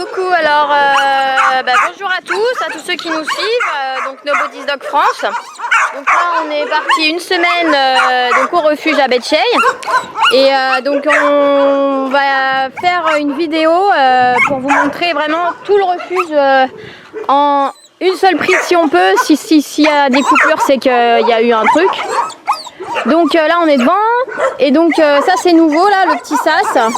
Coucou, alors bonjour à tous ceux qui nous suivent, donc Nobody's Dog France. Donc là on est parti une semaine donc au refuge à Betchey et donc on va faire une vidéo pour vous montrer vraiment tout le refuge en une seule prise si on peut. S'il y a des coupures c'est qu'il y a eu un truc. Donc là on est devant et donc ça c'est nouveau là, le petit sas.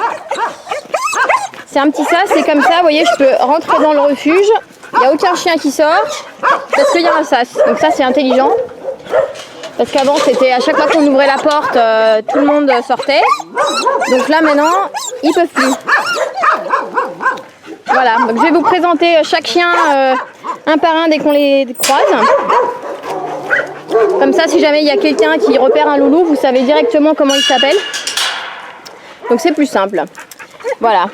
C'est un petit sas, c'est comme ça, vous voyez, je peux rentrer dans le refuge, il n'y a aucun chien qui sort, parce qu'il y a un sas. Donc ça c'est intelligent, parce qu'avant c'était à chaque fois qu'on ouvrait la porte, tout le monde sortait. Donc là maintenant, ils peuvent plus. Voilà, donc je vais vous présenter chaque chien un par un dès qu'on les croise. Comme ça, si jamais il y a quelqu'un qui repère un loulou, vous savez directement comment il s'appelle. Donc c'est plus simple. Voilà.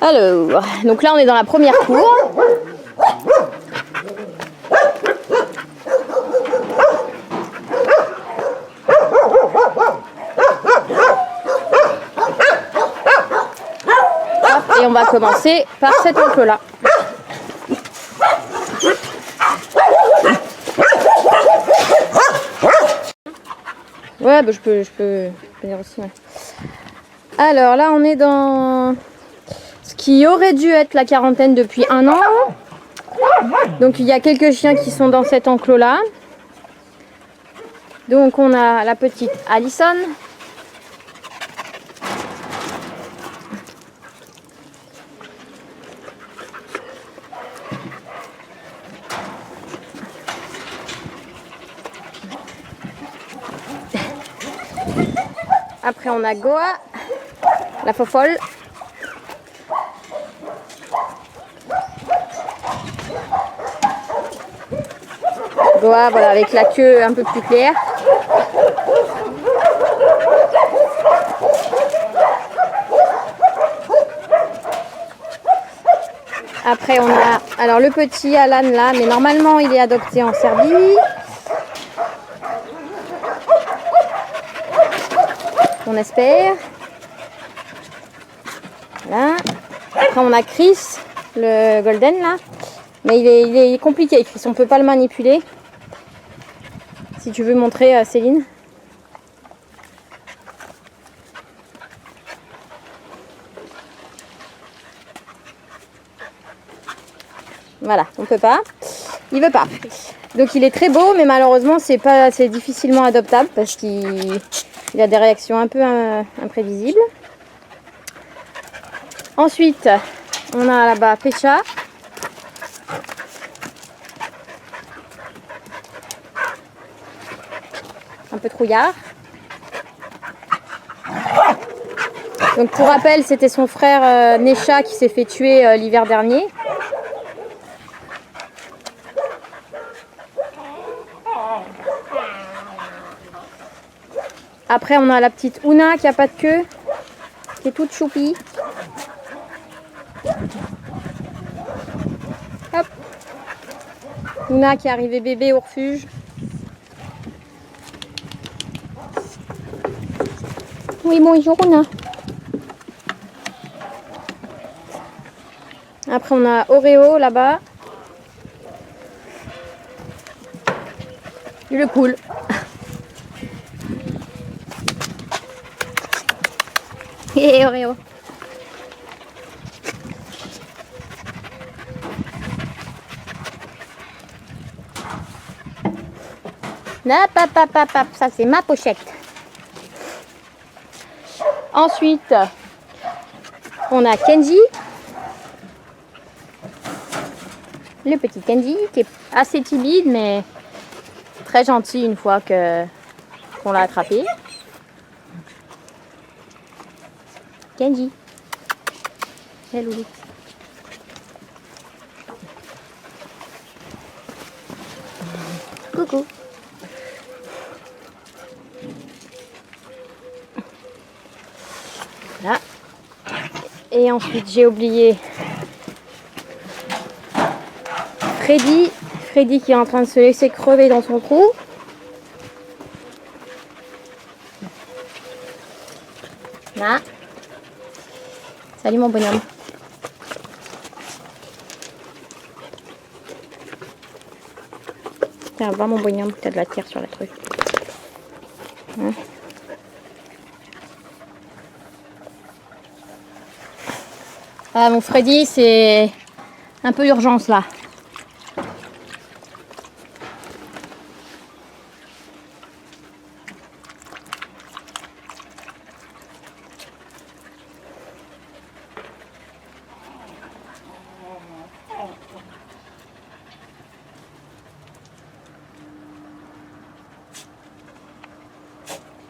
Alors, donc là on est dans la première cour. Et on va commencer par cet enclos-là. Ouais, bah je peux venir aussi. Ouais. Alors là on est dans ce qui aurait dû être la quarantaine depuis 1 an. Donc il y a quelques chiens qui sont dans cet enclos là. Donc on a la petite Allison. Après on a Goa, la fofolle. Goa, voilà, avec la queue un peu plus claire. Après on a alors le petit Alan là, mais normalement il est adopté en Serbie. On espère. Voilà. Après on a Chris, le golden là. Mais il est compliqué Chris, on peut pas le manipuler. Si tu veux montrer Céline. Voilà, on peut pas. Il veut pas. Donc il est très beau, mais malheureusement c'est difficilement adoptable parce qu'il a des réactions un peu imprévisibles. Ensuite, on a là-bas Pesha. Un peu trouillard. Donc pour rappel, c'était son frère Nesha qui s'est fait tuer l'hiver dernier. Après on a la petite Una qui a pas de queue, qui est toute choupie. Hop. Una qui est arrivée bébé au refuge. Oui, bonjour Una. Après on a Oreo là-bas. Il est cool. Et Oreo. Ça c'est ma pochette. Ensuite, on a Kenji. Le petit Kenji qui est assez timide mais très gentil une fois qu'on l'a attrapé. Kenji. Hello. Coucou. Voilà. Et ensuite j'ai oublié Freddy. Freddy qui est en train de se laisser crever dans son trou. Là. Salut mon bonhomme. Tiens, va mon bonhomme, t'as de la terre sur la truc. Hein? Ah, mon Freddy, c'est un peu urgence là.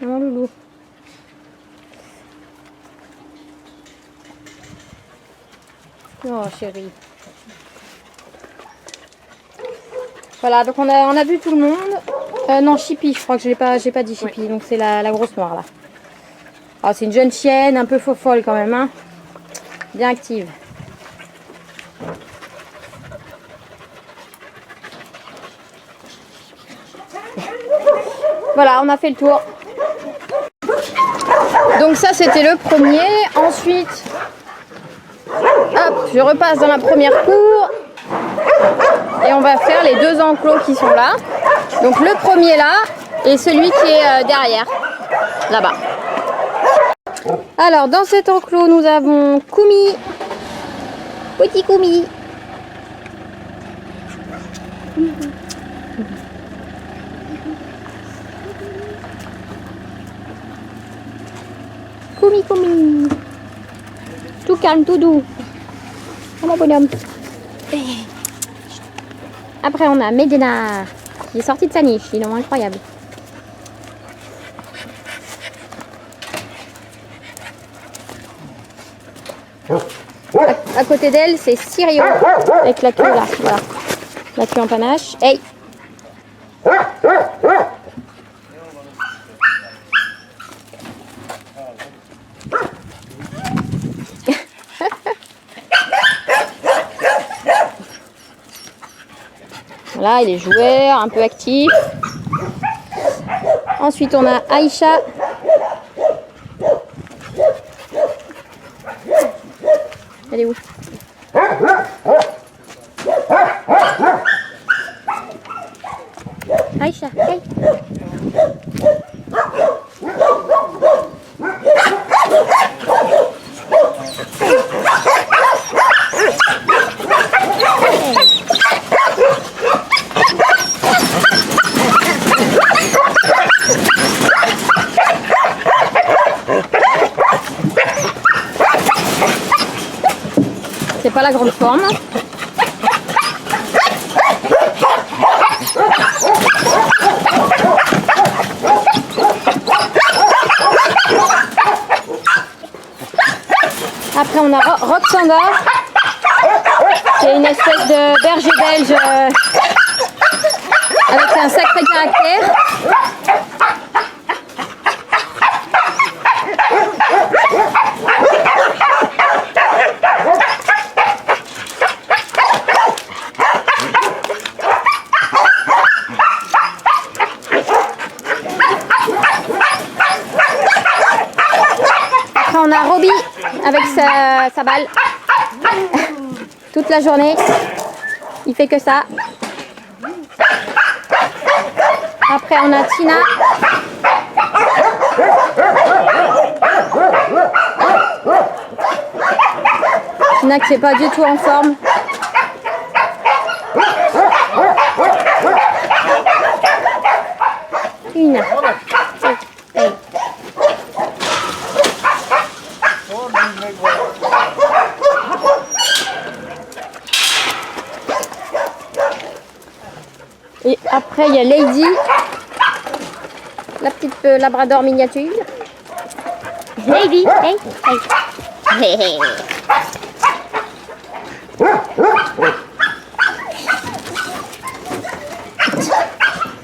Mon loulou. Oh chérie. Voilà, donc on a vu tout le monde. Non, Chippy, je crois que j'ai pas dit Chippy, donc c'est la grosse noire là. Oh, c'est une jeune chienne, un peu folle quand même, hein. Bien active. Voilà, on a fait le tour. Donc ça c'était le premier. Ensuite, hop, je repasse dans la première cour. Et on va faire les deux enclos qui sont là. Donc le premier là et celui qui est derrière, là-bas. Alors dans cet enclos nous avons Koumi. Petit Koumi. Koumi. Tout calme, tout doux. Oh mon bonhomme. Après on a Medena qui est sorti de sa niche, il est incroyable. À côté d'elle c'est Sirio avec la queue là, voilà. La queue en panache. Hey. Voilà, il est joueur, un peu actif. Ensuite, on a Aïcha. Elle est où? Aïcha, hey. C'est pas la grande forme. Après on a Roxanda, qui est une espèce de berger belge avec un sacré caractère. Après on a Roby avec sa balle toute la journée, il fait que ça. Après on a Tina. Tina qui n'est pas du tout en forme. Tina. Hey. Et après il y a Lady, la petite labrador miniature. Lady, hey, hey. Hey, hey.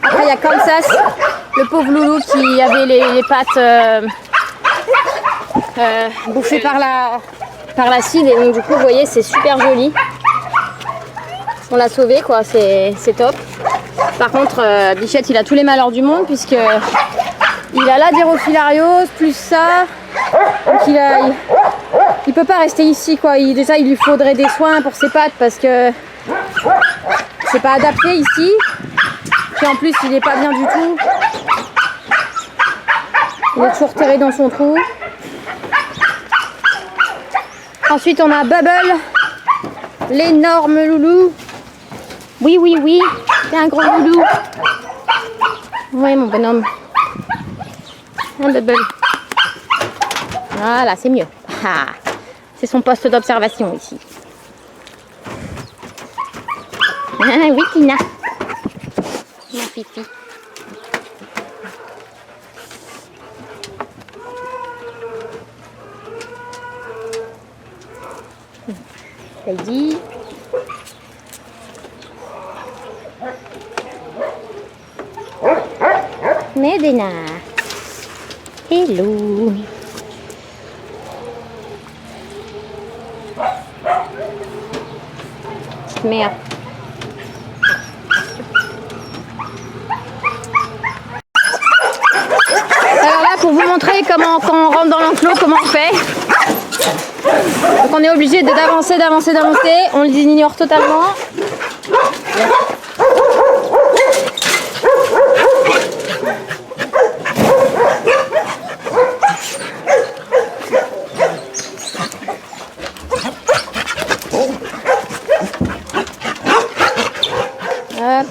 Après il y a Kansas, le pauvre loulou qui avait les pattes bouffées par l'acide, et donc du coup vous voyez c'est super joli. On l'a sauvé quoi, c'est top. Par contre Bichette il a tous les malheurs du monde puisque il a la dirophilariose plus ça, donc il peut pas rester ici quoi. Déjà il lui faudrait des soins pour ses pattes parce que c'est pas adapté ici. Puis en plus, il est pas bien du tout. Il est toujours terré dans son trou. Ensuite, on a Bubble, l'énorme loulou. Oui, oui, oui, c'est un gros loulou. Oui, mon bonhomme. Un Bubble. Voilà, c'est mieux. Ah, c'est son poste d'observation ici. Ah, oui, Tina. Mon fifi. Heidi. Medina. Hello. Petite merde. Alors là, pour vous montrer comment, quand on rentre dans l'enclos, comment on fait. Donc on est obligé d'avancer. On les ignore totalement. Hop.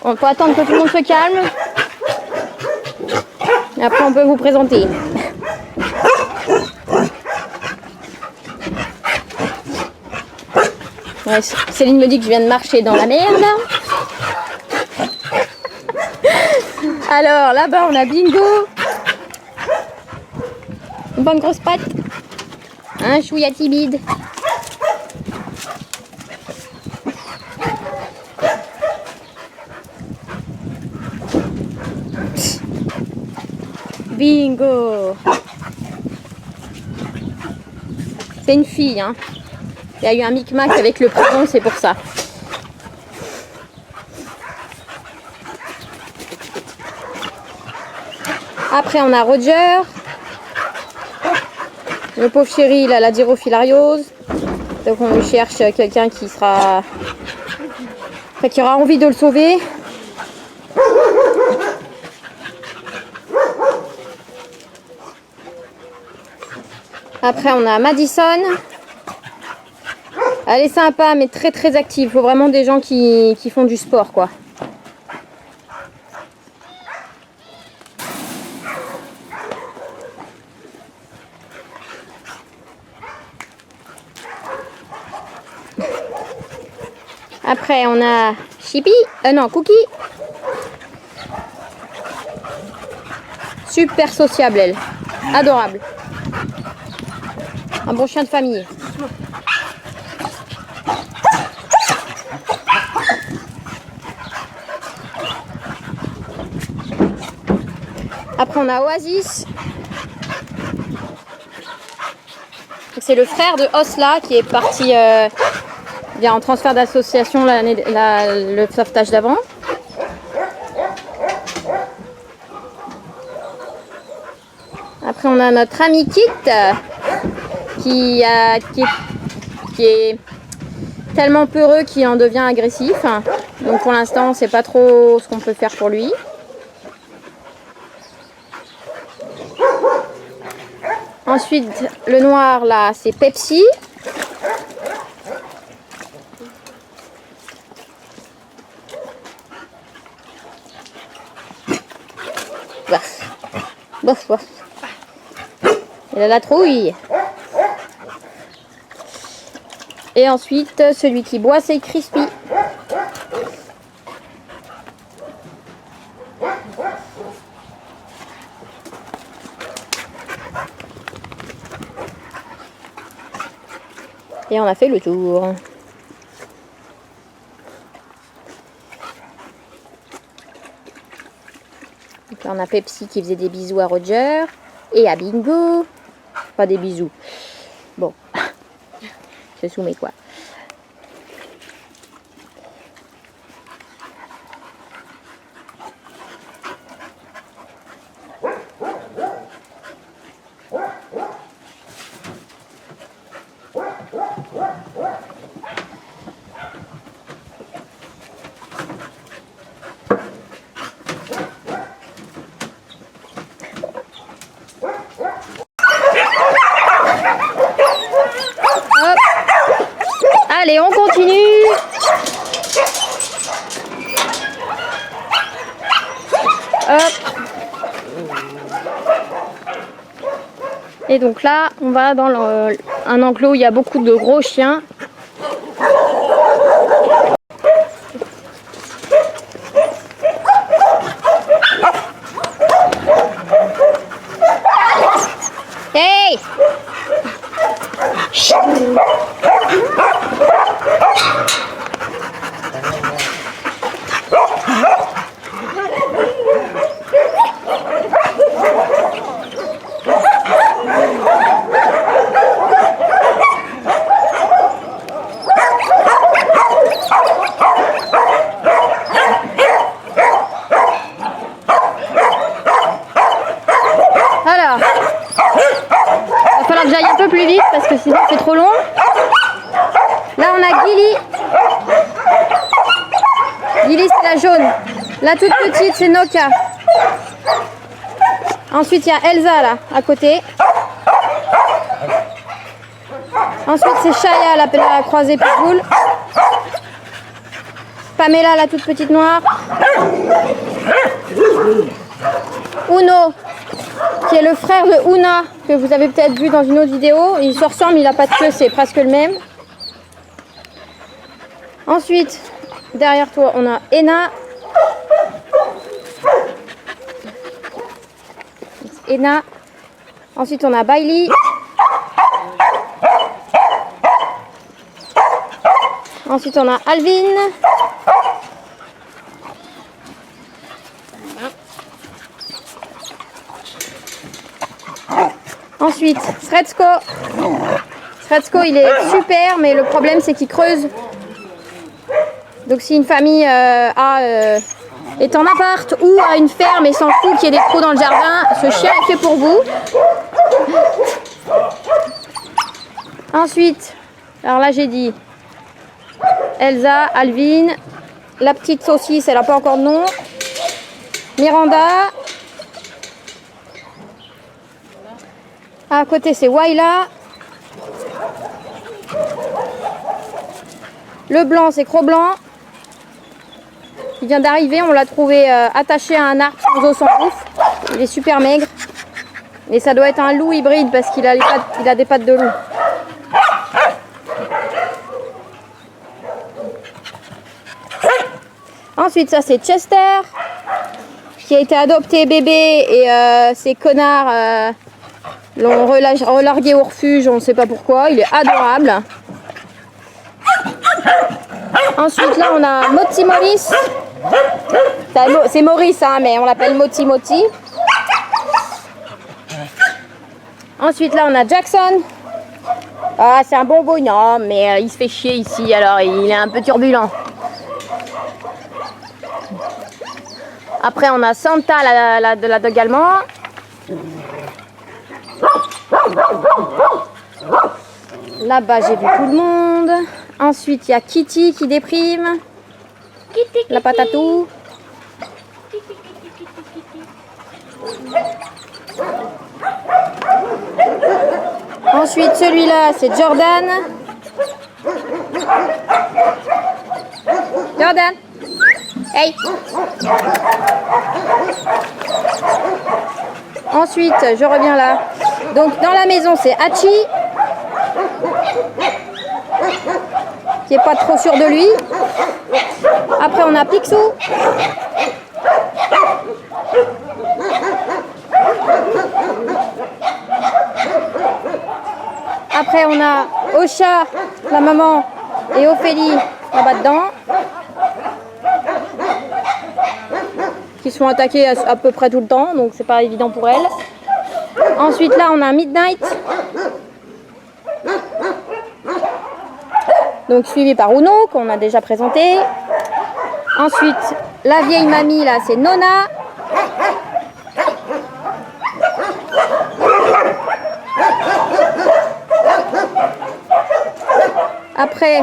On peut attendre que tout le monde se calme. Et après on peut vous présenter. Ouais, Céline me dit que je viens de marcher dans la merde. Alors là-bas on a Bingo. Une bonne grosse patte. Un chouïa timide. Bingo. C'est une fille, hein. Il y a eu un micmac avec le prénom, c'est pour ça. Après, on a Roger. Le pauvre chéri, il a la dirofilariose. Donc, on lui cherche quelqu'un qui sera... Enfin, qui aura envie de le sauver. Après, on a Madison. Elle est sympa, mais très très active. Il faut vraiment des gens qui font du sport, quoi. Après, on a Chippy. Non, Cookie. Super sociable, elle. Adorable. Un bon chien de famille. Après, on a Oasis. C'est le frère de Osla qui est parti bien en transfert d'association le sauvetage d'avant. Après, on a notre ami Kit qui est tellement peureux qu'il en devient agressif. Donc pour l'instant, on ne sait pas trop ce qu'on peut faire pour lui. Ensuite, le noir là, c'est Pepsi. Bof, bof, bof. Il a la trouille. Et ensuite, celui qui boit, c'est Crispy. Et on a fait le tour. Donc là, on a Pepsi qui faisait des bisous à Roger et à Bingo. Pas des bisous. Bon. Je soumets quoi. Hop. Et donc là, on va dans un enclos où il y a beaucoup de gros chiens. Hey! Alors, il va falloir que j'aille un peu plus vite parce que sinon c'est trop long. Là on a Gilly. Gilly c'est la jaune. La toute petite c'est Noka. Ensuite il y a Elsa là à côté. Ensuite c'est Shaya la croisée pitbull. Pamela la toute petite noire. Uno qui est le frère de Una que vous avez peut-être vu dans une autre vidéo. Il se ressemble, il n'a pas de queue, c'est presque le même. Ensuite, derrière toi, on a Ena. Ena. Ensuite, on a Bailey. Ensuite, on a Alvin. Ensuite, Sretsko. Sretsko, il est super, mais le problème, c'est qu'il creuse. Donc, si une famille est en appart ou à une ferme et s'en fout qu'il y ait des trous dans le jardin, ce chien est fait pour vous. Ensuite, alors là, j'ai dit Elsa, Alvin, la petite saucisse, elle n'a pas encore de nom. Miranda. À côté, c'est Waila. Le blanc, c'est Cro-Blanc. Il vient d'arriver, on l'a trouvé attaché à un arbre sans eau, sans bouffe. Il est super maigre. Et ça doit être un loup hybride parce qu'il a, il a des pattes de loup. Ensuite, ça c'est Chester, qui a été adopté bébé et ces connards l'ont relargué au refuge, on ne sait pas pourquoi. Il est adorable. Ensuite, là, on a Moti Maurice. C'est Maurice, hein, mais on l'appelle Moti Moti. Ensuite, là, on a Jackson. Ah, c'est un bonbon, non, mais il se fait chier ici, alors il est un peu turbulent. Après, on a Santa, la dog allemand. Là-bas, j'ai vu tout le monde. Ensuite, il y a Kitty qui déprime. La patatou. Ensuite, celui-là, c'est Jordan. Jordan. Hey. Ensuite, je reviens là. Donc, dans la maison, c'est Hachi. Qui est pas trop sûr de lui. Après, on a Picsou. Après, on a Osha, la maman, et Ophélie là-bas dedans. Qui sont attaquées à peu près tout le temps, donc c'est pas évident pour elles. Ensuite, là, on a Midnight. Donc, suivi par Uno, qu'on a déjà présenté. Ensuite, la vieille mamie, là, c'est Nona. Après,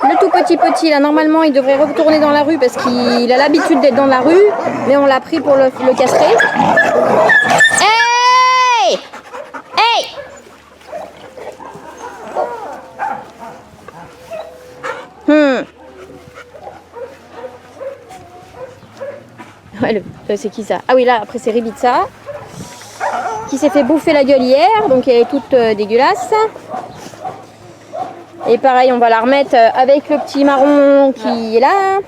le tout petit, là, normalement, il devrait retourner dans la rue parce qu'il a l'habitude d'être dans la rue. Mais on l'a pris pour le castrer. Hey! Hey! Ouais, c'est qui ça? Ah oui, là, après c'est Ribitsa. Qui s'est fait bouffer la gueule hier, donc elle est toute dégueulasse. Et pareil, on va la remettre avec le petit marron qui est là.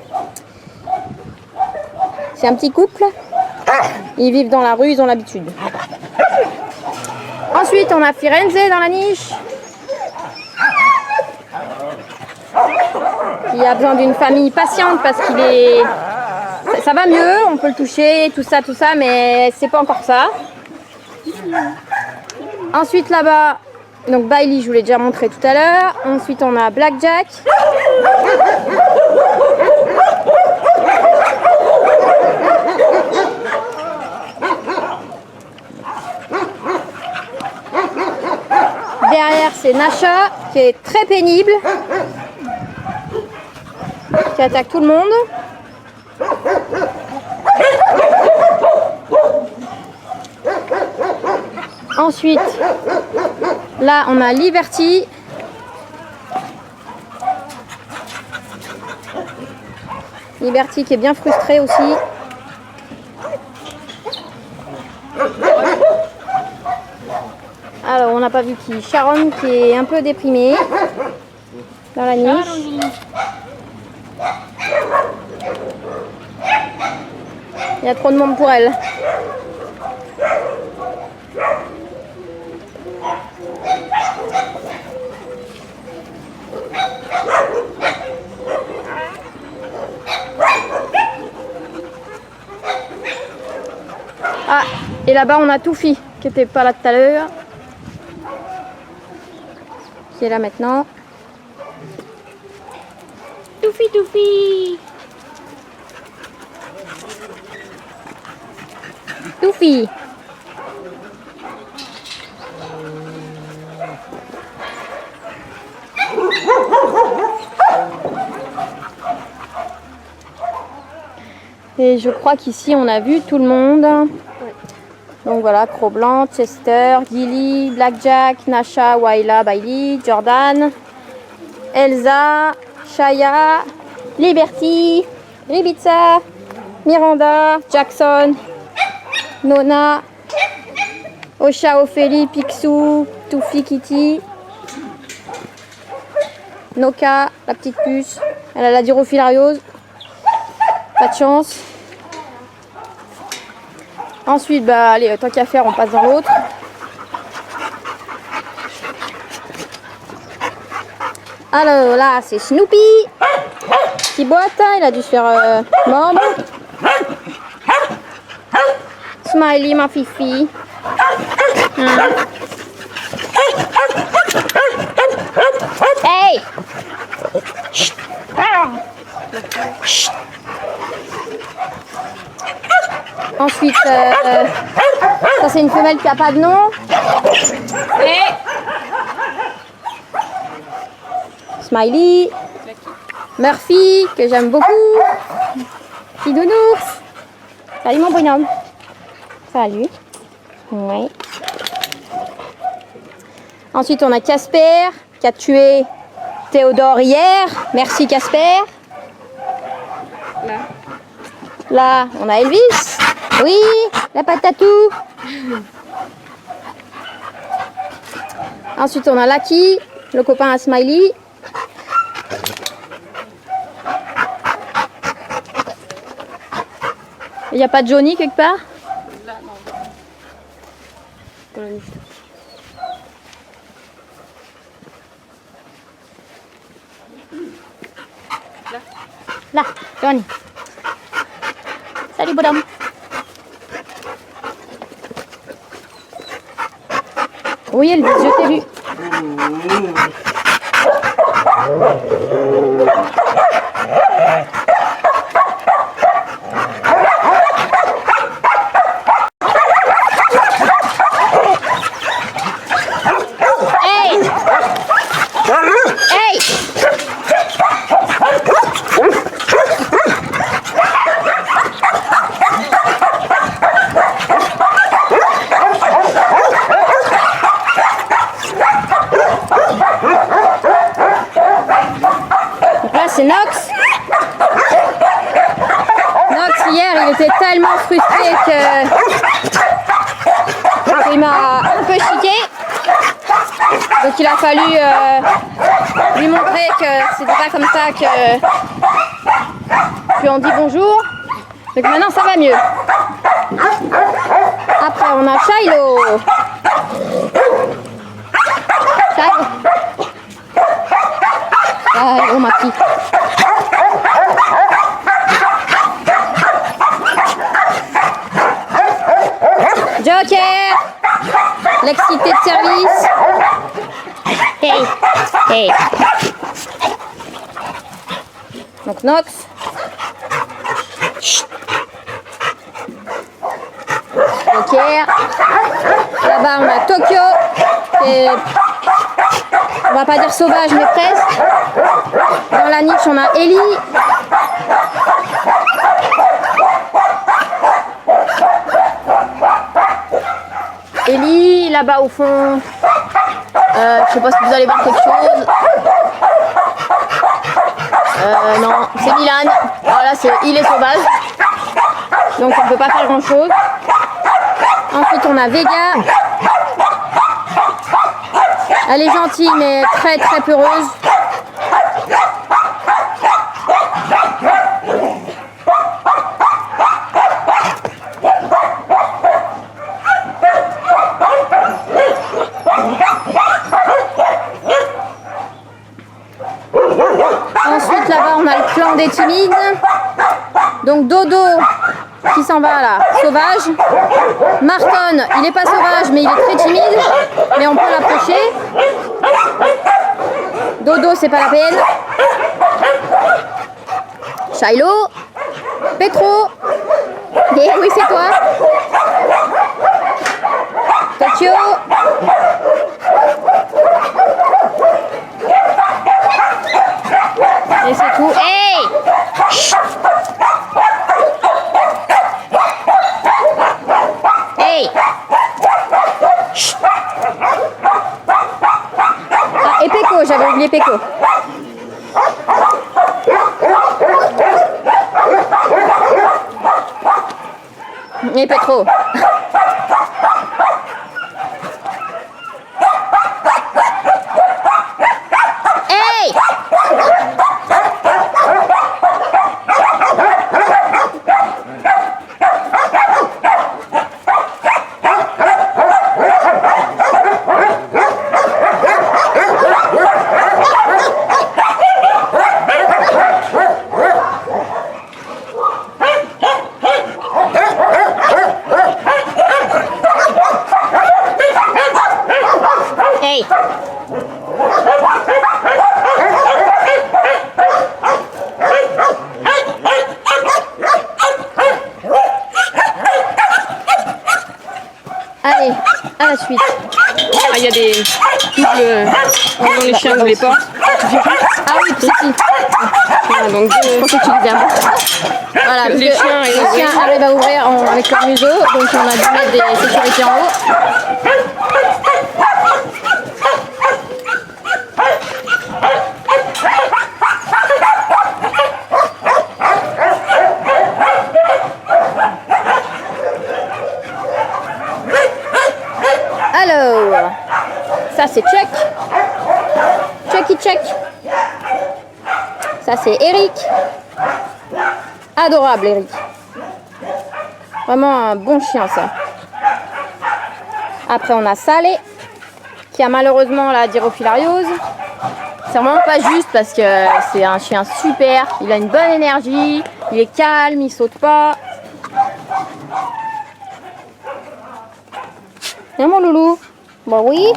C'est un petit couple. Ils vivent dans la rue, ils ont l'habitude. Ensuite, on a Firenze dans la niche. Il a besoin d'une famille patiente parce qu'il est... Ça va mieux, on peut le toucher, tout ça, mais c'est pas encore ça. Ensuite, là-bas, donc Bailey, je vous l'ai déjà montré tout à l'heure. Ensuite, on a Blackjack. Derrière, c'est Nasha, qui est très pénible, qui attaque tout le monde. Ensuite, là, on a Liberty. Liberty qui est bien frustrée aussi. Alors, on n'a pas vu qui? Sharon qui est un peu déprimée dans la niche. Il y a trop de monde pour elle. Ah, et là-bas on a Toufi qui était pas là tout à l'heure, qui est là maintenant. Toufi, Toufi, Toufi. Et je crois qu'ici on a vu tout le monde. Donc voilà, Cro-Blanc, Chester, Gilly, Blackjack, Nasha, Waila, Bailey, Jordan, Elsa, Shaya, Liberty, Ribitsa, Miranda, Jackson, Nona, Osha, Ophélie, Picsou, Toufi, Kitty, Noka, la petite puce, elle a la dirophilariose, pas de chance. Ensuite, bah allez, tant qu'à faire, on passe dans l'autre. Alors là, c'est Snoopy qui boite, il a dû se faire mordre. Smiley, ma fifi. Hey! Chut. Chut. Ensuite, ça c'est une femelle qui n'a pas de nom. Et Smiley, Murphy, que j'aime beaucoup. Petit nounours. Salut mon bonhomme. Salut. Oui. Ensuite, on a Casper qui a tué Théodore hier. Merci Casper. Là, on a Elvis. Oui, la patatou. Ensuite, on a Lucky, le copain à Smiley. Il n'y a pas de Johnny quelque part? Là, non. Là, Johnny. Salut, bonhomme. Oui, Elvis, je t'ai vu. Hey! Hey! tellement frustré qu'il m'a un peu chiqué. Donc il a fallu lui montrer que c'était pas comme ça qu'on dit bonjour. Donc maintenant ça va mieux. Après on a Shiloh. Shiloh. Ah, oh ma fille. Joker, l'excité de service. Hey, hey. Donc Nox. Joker. Là-bas on a Tokyo. Et on va pas dire sauvage mais presque. Dans la niche on a Ellie. Ellie, là-bas au fond, je sais pas si vous allez voir quelque chose. Non, c'est Milan. Voilà, il est sauvage. Donc on ne peut pas faire grand chose. Ensuite on a Vega. Elle est gentille mais très très peureuse. Ensuite là-bas on a le clan des timides. Donc Dodo qui s'en va là, sauvage. Marton, il n'est pas sauvage mais il est très timide. Mais on peut l'approcher. Dodo c'est pas la peine. Shiloh. Petro. Et oui c'est toi. Tokyo. Et c'est tout. Hey! Chut. Hey! Chut. Ah, et Peko, j'avais oublié Peko. Et Petro. Hey! Hey! Allez, à la suite. Ah, il y a des doubles dans les chiens, vous voulez pas? Ah oui, si, si. Voilà, donc Je pensais que tu disais avant. Voilà, parce les que chiens et les chiens arrivent à ouvrir avec leur museau, donc on a dû mettre des sécurités en haut. Alors, ça c'est Chuck. Chucky Chuck. Ça c'est Eric. Adorable Eric. Vraiment un bon chien ça. Après on a Salé qui a malheureusement la dirofilariose. C'est vraiment pas juste parce que c'est un chien super. Il a une bonne énergie. Il est calme, il saute pas. Viens mon loulou. Bah oui.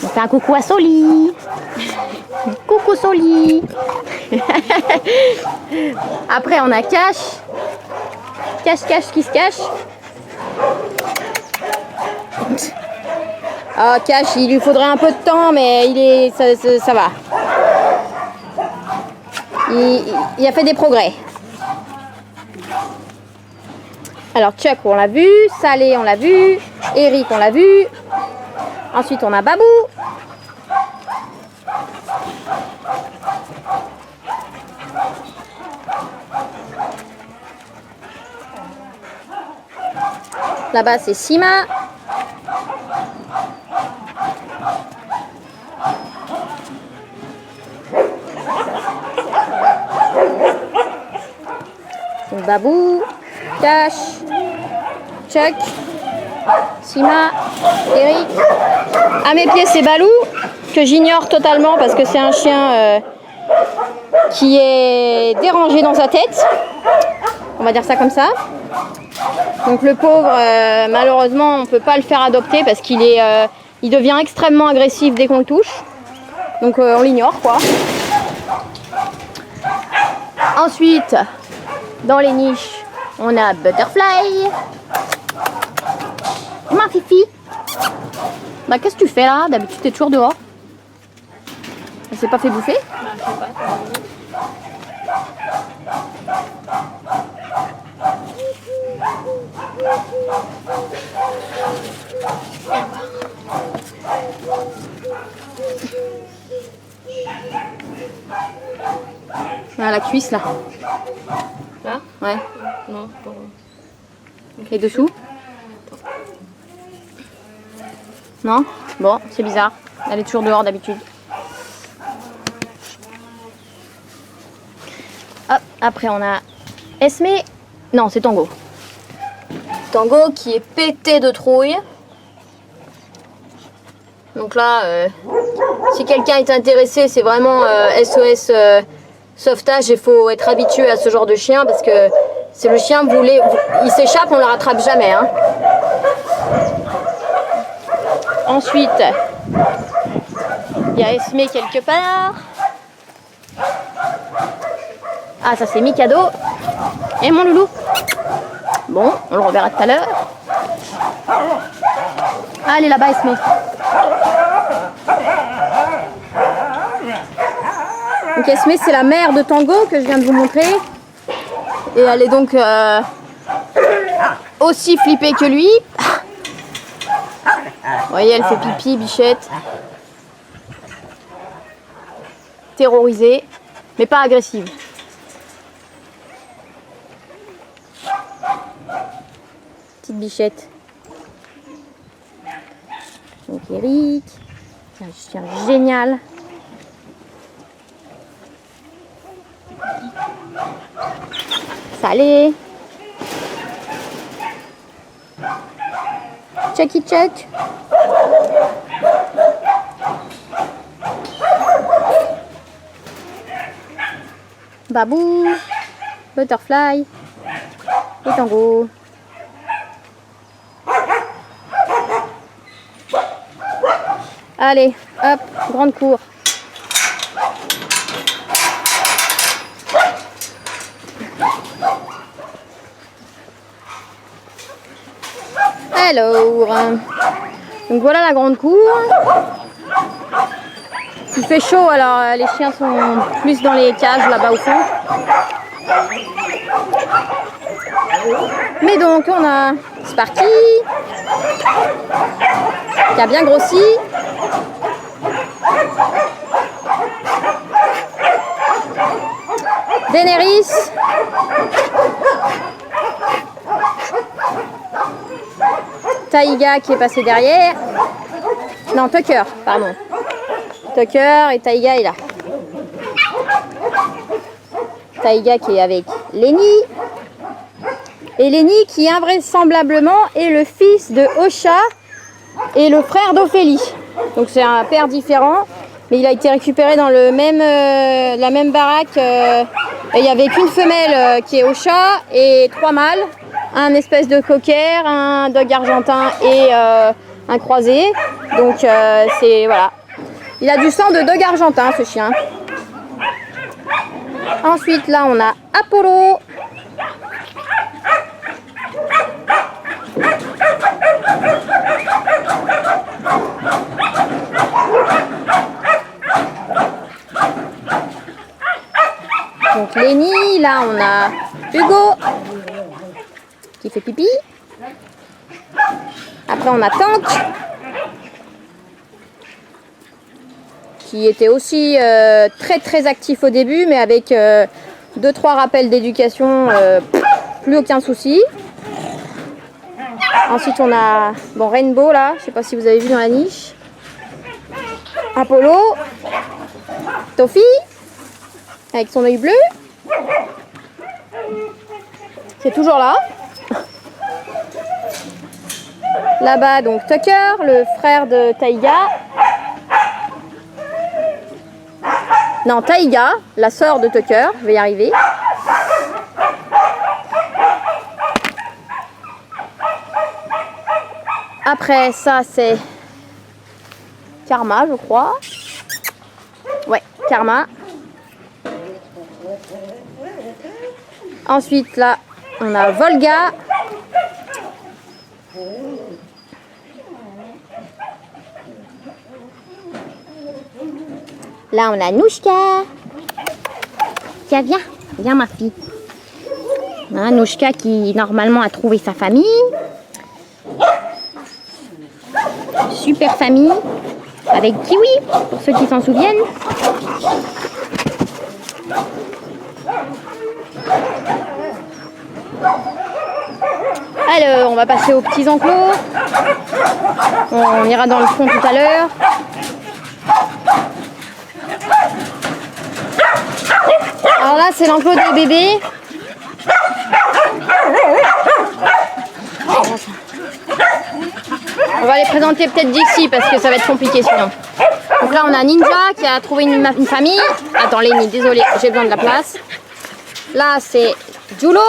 On fait un coucou à Soli. Coucou Soli. Après on a Cash. Cache qui se cache. Ah Cash, il lui faudrait un peu de temps mais ça va. Il a fait des progrès. Alors Chuck on l'a vu, Salé on l'a vu, Eric on l'a vu. Ensuite on a Babou. Là-bas, c'est Sima. Donc, Babou, Cash, Chuck, Sima, Eric. À mes pieds, c'est Balou, que j'ignore totalement parce que c'est un chien qui est dérangé dans sa tête. On va dire ça comme ça. Donc le pauvre, malheureusement, on ne peut pas le faire adopter parce qu'il il devient extrêmement agressif dès qu'on le touche. Donc on l'ignore, quoi. Ensuite, dans les niches, on a Butterfly. Ma Fifi. Bah qu'est-ce que tu fais là? D'habitude t'es toujours dehors. Elle s'est pas fait bouffer? Je sais pas. Ah, la cuisse là. Là? Ouais. Non, pas. Et dessous? Non? Bon, c'est bizarre. Elle est toujours dehors d'habitude. Hop, après on a Esme. Non, c'est Tango. Tango qui est pété de trouille. Donc là, si quelqu'un est intéressé, c'est vraiment SOS sauvetage. Il faut être habitué à ce genre de chien parce que c'est le chien, il s'échappe, on ne le rattrape jamais. Hein. Ensuite, il y a Esme quelque part. Ah, ça c'est Mikado. Et mon loulou. Bon, on le reverra tout à l'heure. Ah, elle est là-bas, Esme. Donc Esme, c'est la mère de Tango que je viens de vous montrer. Et elle est donc aussi flippée que lui. Vous voyez, elle fait pipi, bichette. Terrorisée, mais pas agressive. Petite bichette. Donc Eric, c'est un chien génial. Salé. Chucky Chuck. Babou. Butterfly. Et Tango. Allez, hop, grande cour. Alors, donc voilà la grande cour. Il fait chaud, alors les chiens sont plus dans les cages là-bas au fond. Mais donc on a Sparky qui a bien grossi. Daenerys. Taïga qui est passé derrière. Non, Tucker, pardon. Tucker et Taïga est là. Taïga qui est avec Lenny. Et Lenny qui invraisemblablement est le fils de Osha et le frère d'Ophélie. Donc c'est un père différent, mais il a été récupéré dans la même baraque. Et il n'y avait qu'une femelle qui est Osha et 3 mâles. Un espèce de cocker, un dog argentin et un croisé. Donc c'est voilà. Il a du sang de dog argentin ce chien. Ensuite là on a Apollo. Donc Lenny, là on a Hugo qui fait pipi. Après on a Tank qui était aussi très actif au début, mais avec 2-3 rappels d'éducation, plus aucun souci. Ensuite, on a bon, Rainbow là, je sais pas si vous avez vu dans la niche. Apollo. Toffee, avec son œil bleu. C'est toujours là. Là-bas, donc Tucker, le frère de Taiga. Non, Taiga, la sœur de Tucker, je vais y arriver. Après ça, c'est Karma, je crois. Ouais, Karma. Ensuite, là, on a Volga. Là, on a Nouchka. Tiens, viens. Viens, ma fille. Hein, Nouchka qui, normalement, a trouvé sa famille. Super famille. Avec Kiwi, pour ceux qui s'en souviennent. Alors, on va passer aux petits enclos. On ira dans le fond tout à l'heure. Alors là, c'est l'enclos des bébés. On va les présenter peut-être d'ici parce que ça va être compliqué sinon. Donc là, on a Ninja qui a trouvé une famille. Attends, Lenny, désolé, j'ai besoin de la place. Là, c'est Julo.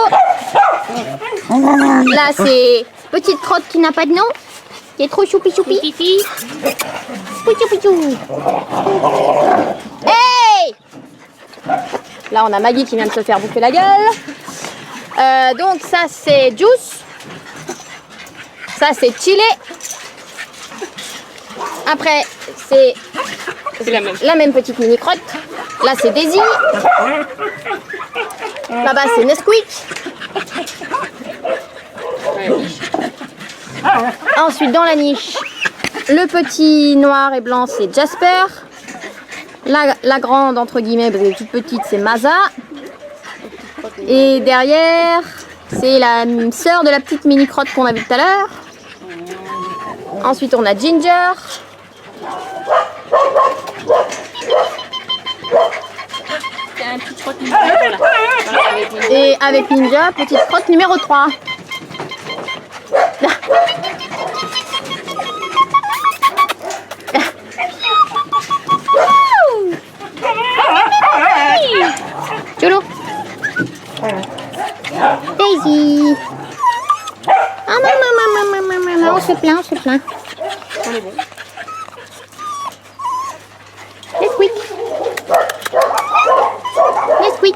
Là, c'est Petite Crotte qui n'a pas de nom, qui est trop choupi choupi. Pouchou pouchou. Hey! Là, on a Maggie qui vient de se faire bouffer la gueule. Donc ça, c'est Juice. Ça, c'est Chile. Après, c'est la même petite mini crotte. Là, c'est Daisy. Là-bas, c'est Nesquik. Ensuite, dans la niche, le petit noir et blanc, c'est Jasper. La grande, entre guillemets, parce qu'elle est toute petite, c'est Maza. Et derrière, c'est la sœur de la petite mini crotte qu'on a vue tout à l'heure. Ensuite, on a Ginger. Et avec Ninja, petite crotte numéro 3. Cholo. Daisy. Ah maman, on se plaint, on se plaint. On est bon. Nesquik. Nesquik.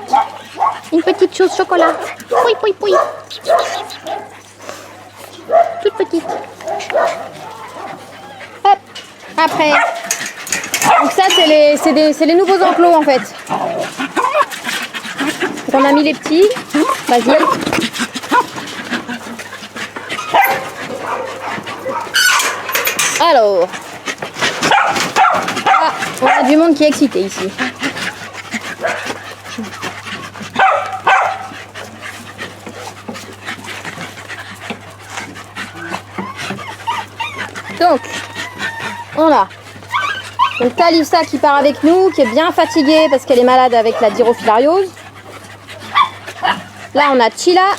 Une petite chose chocolat. Pouille, pouille, pouille. Toute petite. Hop. Après. Donc ça, c'est les nouveaux enclos en fait. Donc on a mis les petits. Vas-y. Alors. Ah, on a du monde qui est excité ici. Donc, on a donc Talissa qui part avec nous, qui est bien fatiguée parce qu'elle est malade avec la dirofilariose. Là, on a Chila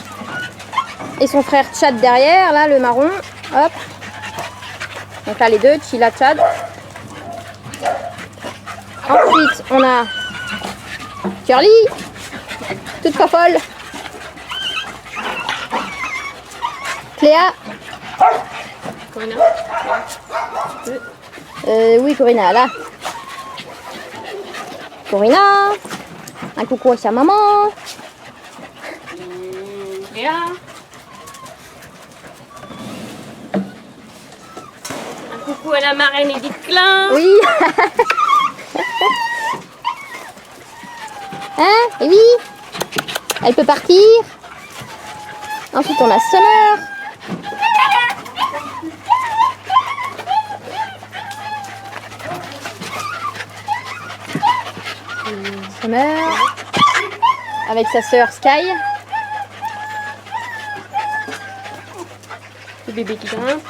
et son frère Chad derrière, là, le marron. Hop. Donc là, les deux, Chila, Chad. Ensuite, on a Curly, toute pas folle. Cléa. Corina. Oui, Corina, là. Corina. Un coucou à sa maman. Léa. Un coucou à la marraine Edith Klein. Oui. Hein? Et oui. Elle peut partir. Ensuite, on a Summer. Summer. Avec sa sœur Sky. Le bébé qui grimpe.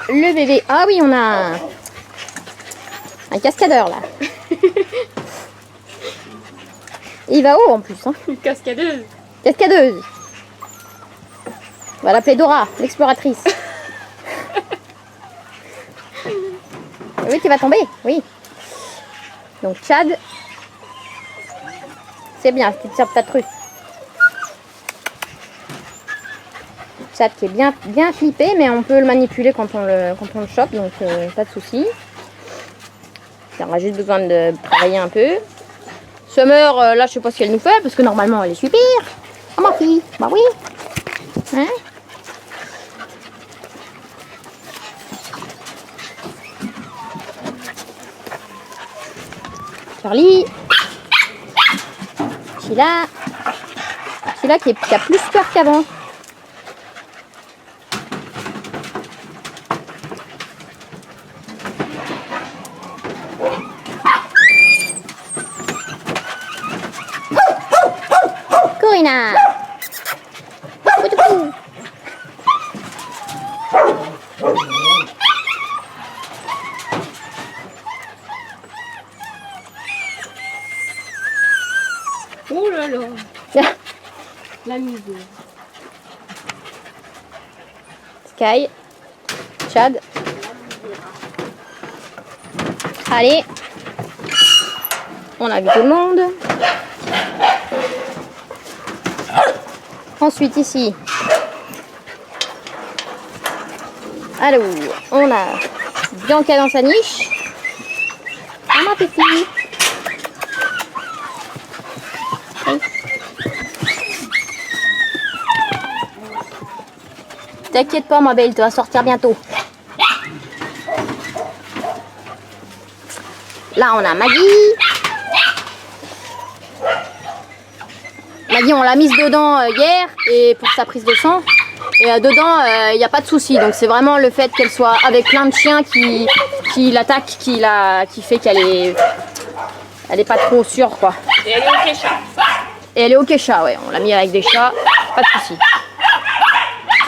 Le bébé. Ah oui, on a un cascadeur là. Il va haut en plus. Hein. Une cascadeuse. Cascadeuse. On va l'appeler Dora, l'exploratrice. Oui, tu vas tomber. Oui. Donc Chad. C'est bien, tu te sers de ta truffe. Chad qui est bien flippé, mais on peut le manipuler quand on le chope, donc pas de souci. Il aura juste besoin de travailler un peu. Summer, là je sais pas ce qu'elle nous fait, parce que normalement elle est super. Oh ma fille, bah oui. Hein? Charlie. Sheila qui a plus peur qu'avant. Corina. Oh là là. La misère. Sky. Chad. Allez. On a vu tout le monde. Ensuite ici. Alors, on a Bianca dans sa niche. Ah ma petite. Oui. T'inquiète pas ma belle, tu vas sortir bientôt. Là on a Maggie. Maggie on l'a mise dedans hier et pour sa prise de sang. Et dedans il n'y a pas de souci. Donc c'est vraiment le fait qu'elle soit avec plein de chiens qui l'attaquent qui fait qu'elle est pas trop sûre quoi. Et elle est au Kesha. Et elle est ok chat, ouais. On l'a mis avec des chats, pas de souci.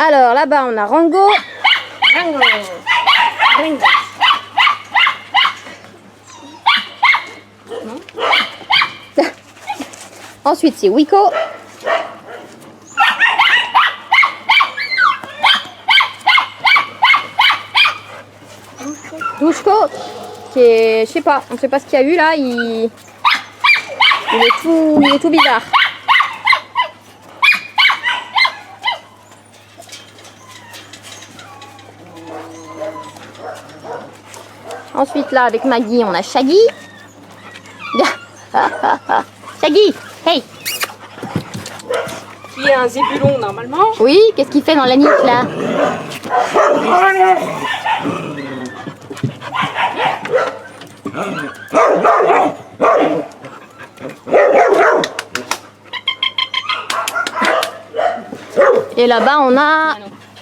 Alors là-bas on a Rango. Rango. Rango. Ensuite c'est Wiko. Douchko, qui est, je sais pas, on sait pas ce qu'il y a eu là, il est tout bizarre. Ensuite là avec Maggie on a Shaggy. Shaggy, hey. Qui est un zébulon normalement. Oui, qu'est-ce qu'il fait dans la niche là? Et là-bas on a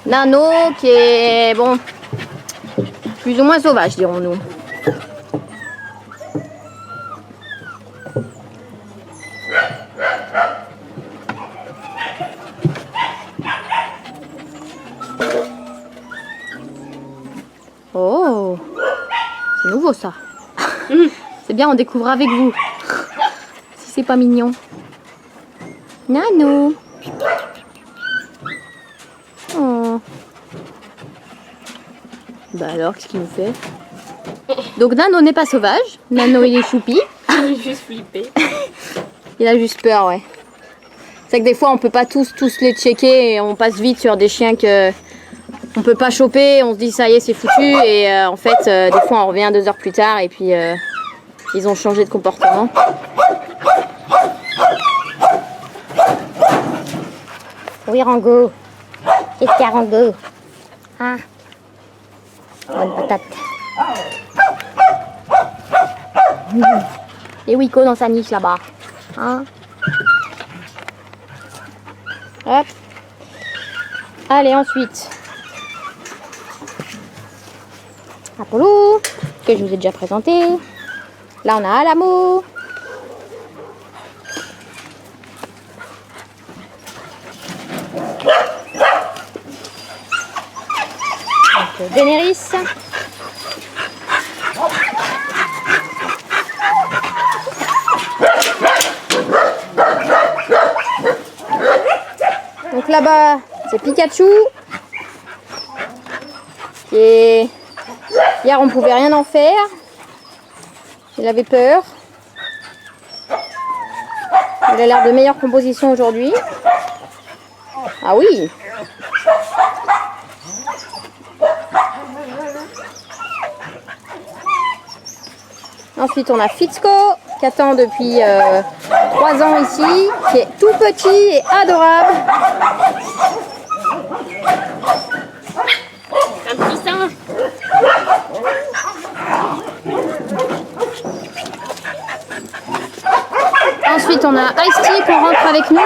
Nano qui est bon, plus ou moins sauvage dirons-nous. Oh, c'est nouveau ça. C'est bien, on découvre avec vous. Si c'est pas mignon. Nano. Oh. Bah alors, qu'est-ce qu'il nous fait? Donc Nano n'est pas sauvage. Nano il est choupi. Il est juste flippé. Il a juste peur, ouais. C'est que des fois on peut pas tous les checker et on passe vite sur des chiens que on peut pas choper, on se dit ça y est c'est foutu et en fait des fois on revient 2 heures plus tard et puis ils ont changé de comportement. Oui Rango, qu'est-ce qu'il y a Rango? Ah, bonne patate. Et Wiko dans sa niche là-bas. Hein? Hop. Allez ensuite. Apollo, que je vous ai déjà présenté. Là on a Alamo. Daenerys. Donc là-bas, c'est Pikachu. Et hier, on pouvait rien en faire. Il avait peur. Il a l'air de meilleure composition aujourd'hui. Ah oui. Ensuite, on a Fitzco, qui attend depuis 3 ans ici, qui est tout petit et adorable. Un petit singe. Ensuite, on a Ice-T qu'on rentre avec nous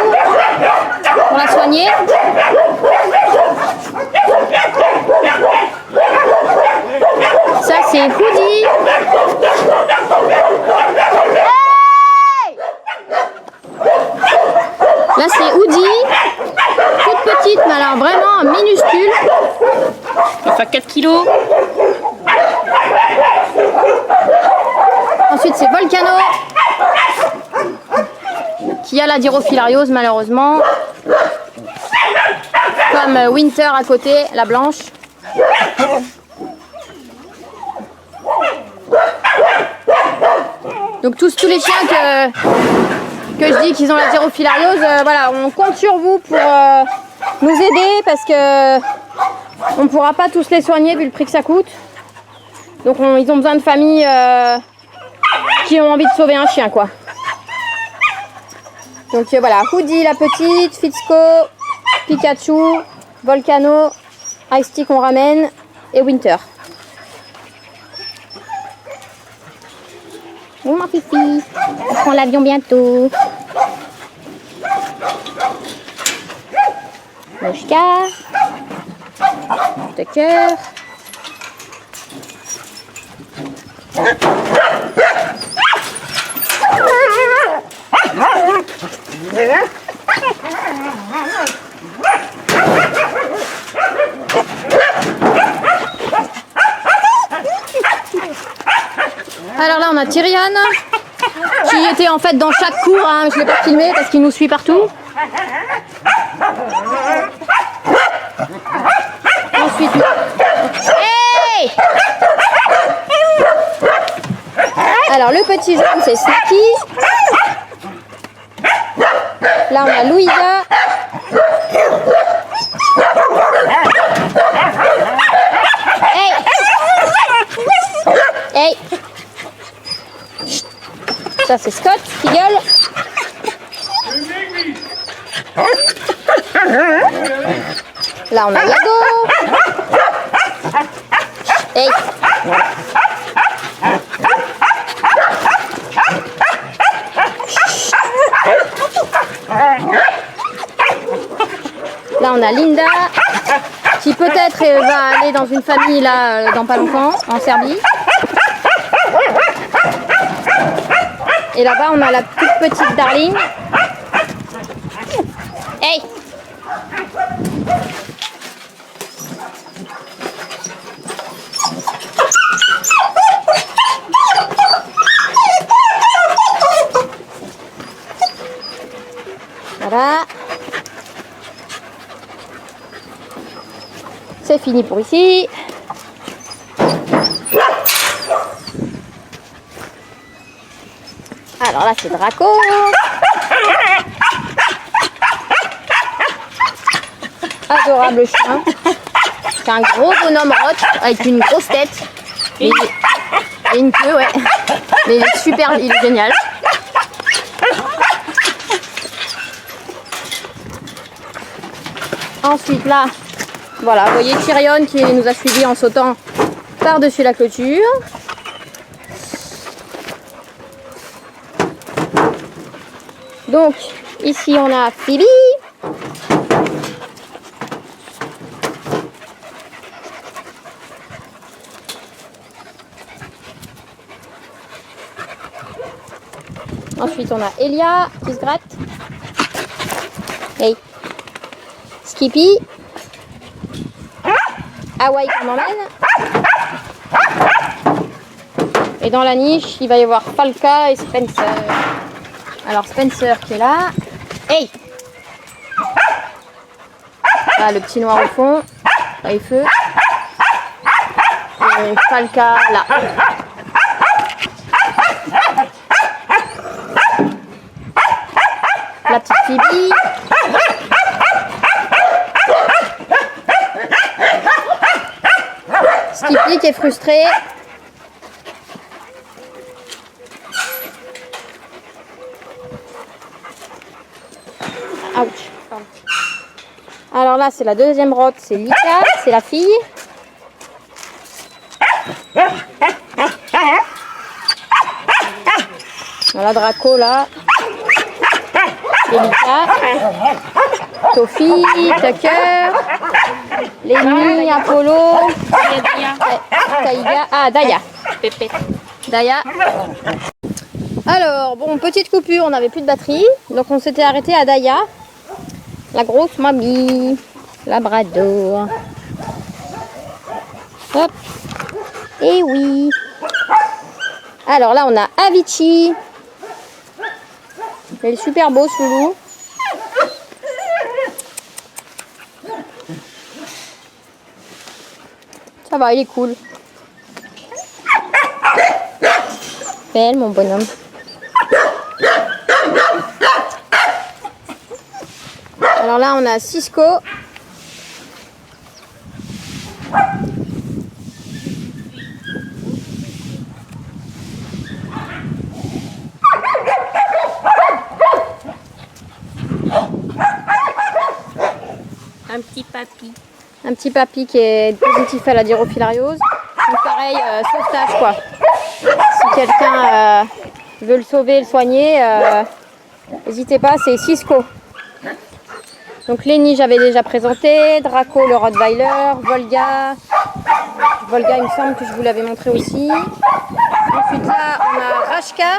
pour la soigner. Ça, c'est Hoodie. Hey! Là, c'est Hoodie. Toute petite, mais alors vraiment minuscule. Il fait 4 kilos. Ensuite, c'est Volcano, qui a la dirophilariose malheureusement. Comme Winter à côté, la blanche. Donc tous les chiens que je dis qu'ils ont la dirophilariose, voilà, on compte sur vous pour nous aider parce que on ne pourra pas tous les soigner vu le prix que ça coûte. Donc ils ont besoin de familles qui ont envie de sauver un chien, quoi. Donc voilà, Hoodie la petite, Fitzco, Pikachu, Volcano, Ice-T qu'on ramène et Winter. Oh ma fifi, on prend l'avion bientôt. Moshka, Tucker. Alors là on a Tyrion qui était en fait dans chaque cour, hein. Je ne l'ai pas filmé parce qu'il nous suit partout. Ensuite, hey! Alors le petit jaune c'est Snacky. Là on a Louisa. Hey! Hey! Ça c'est Scott qui gueule. Là on a Yago. Hey. Là on a Linda qui peut-être va aller dans une famille là dans pas longtemps en Serbie. Et là-bas, on a la toute petite Darling. Hey! Voilà. C'est fini pour ici. Alors là, c'est Draco. Adorable chien. C'est un gros bonhomme rot avec une grosse tête. Et une queue, ouais. Mais il est super, il est génial. Ensuite là, voilà, vous voyez Tyrion qui nous a suivis en sautant par-dessus la clôture. Donc ici on a Phoebe. Ensuite on a Elia qui se gratte. Hey. Skippy. Hawaï qu'on emmène. Et dans la niche, il va y avoir Falca et Spencer. Alors Spencer qui est là. Hey! Là, le petit noir au fond. Là, il feu. Et Falca là. La petite Phoebe. Skippy qui est frustré. Ouch. Alors là, c'est la deuxième rote, c'est Lika, c'est la fille. Voilà Draco là. Et Lika. Sophie, Tucker, Lenny, Apollo, Taïga, Daya. Daya. Alors, bon, petite coupure, on n'avait plus de batterie. Donc on s'était arrêté à Daya. La grosse mamie. Labrador. Hop. Et oui. Alors là, on a Avicii. Il est super beau ce loup. Ça va, il est cool. Belle, mon bonhomme. Alors là, on a Cisco. Un petit papy. Un petit papy qui est positif à la dirofilariose. Donc pareil, sauvetage quoi. Si quelqu'un veut le sauver, le soigner, n'hésitez pas, c'est Cisco. Donc Lenny, j'avais déjà présenté. Draco, le Rottweiler. Volga. Volga, il me semble que je vous l'avais montré aussi. Ensuite là, on a Rashka.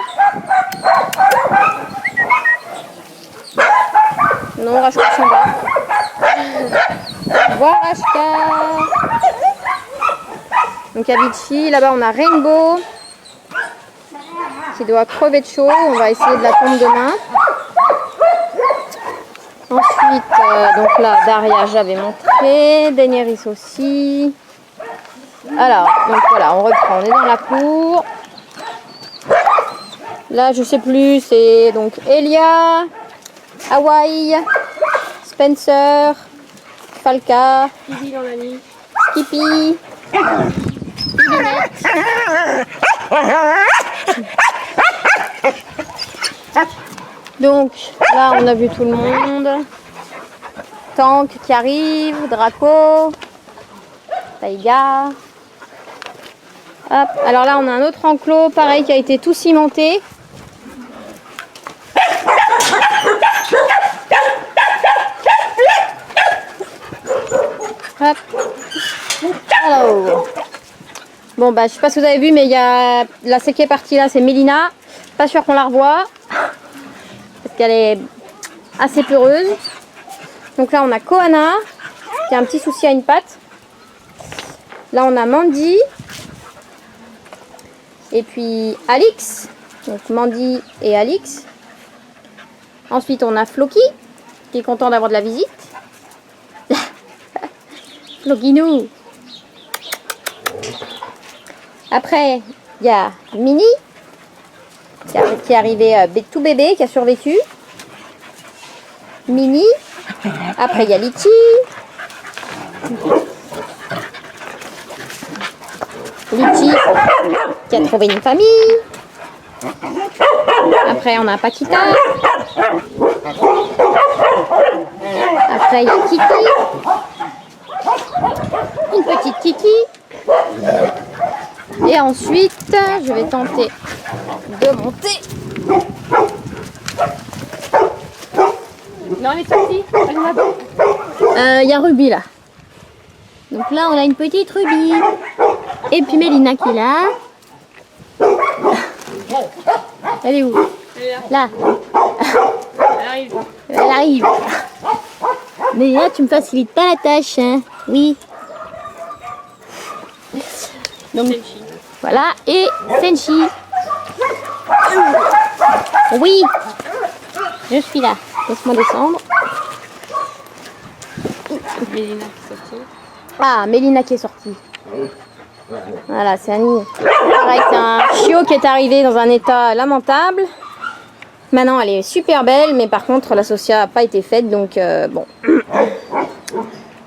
Non, Rashka s'en va. Voir Rashka. Donc Avicii, là-bas on a Rainbow qui doit crever de chaud. On va essayer de la pompe demain. Ensuite, donc là, Daria, j'avais montré. Daenerys aussi. Alors, donc voilà, on reprend. On est dans la cour. Là, je sais plus, c'est donc Elia, Hawaii, Spencer, Falca, Bibi dans la nuit. Skippy, Bilinette. Donc là, on a vu tout le monde. Tank qui arrive, Draco, Taïga. Hop. Alors là, on a un autre enclos, pareil, qui a été tout cimenté. Hop. Alors. Bon, bah, je sais pas si vous avez vu, mais il y a la celle qui est partie là, c'est Mélina. Pas sûr qu'on la revoie. Parce qu'elle est assez peureuse. Donc là, on a Kohana, qui a un petit souci à une patte. Là, on a Mandy. Et puis Alix. Donc Mandy et Alix. Ensuite, on a Floki, qui est content d'avoir de la visite. Flokinou. Après, il y a Minnie, qui est arrivé tout bébé, qui a survécu. Minnie. Après, il y a Litchi. Litchi, qui a trouvé une famille. Après, on a Paquita. Après, il y a Kiki. Une petite Kiki. Et ensuite, je vais tenter de monter. Non, elle est sortie. Il y a Ruby là. Donc là, on a une petite Ruby. Et puis Mélina qui est là. Elle est où? Elle est là. Là. Elle arrive. Elle arrive. Mais là, tu me facilites pas la tâche, hein? Oui. Donc, voilà, et Senshi. Oui, je suis là. Laisse-moi descendre. Mélina qui est sortie. Ah, Mélina qui est sortie. Voilà, c'est Annie. Pareil, c'est un chiot qui est arrivé dans un état lamentable. Maintenant, elle est super belle, mais par contre, la socia n'a pas été faite, donc bon.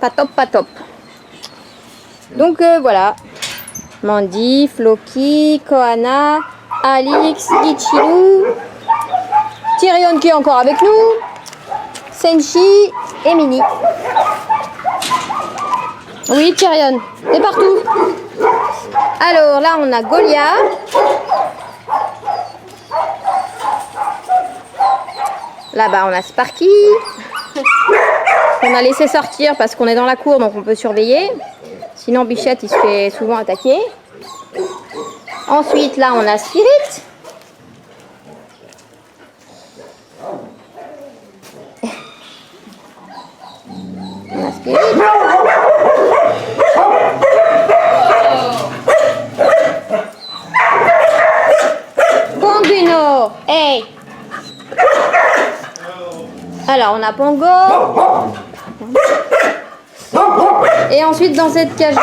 Pas top, pas top. Donc voilà. Mandy, Floki, Kohana, Alix, Ichiru, Tyrion qui est encore avec nous, Senshi et Mini. Oui, Tyrion, t'es partout. Alors là, on a Golia. Là-bas, on a Sparky. On a laissé sortir parce qu'on est dans la cour, donc on peut surveiller. Sinon, Bichette, il se fait souvent attaquer. Ensuite, là, on a Spirit. On a Spirit. Ponguino. Hey. Alors, on a Pongo. Et ensuite, dans cette cage-là,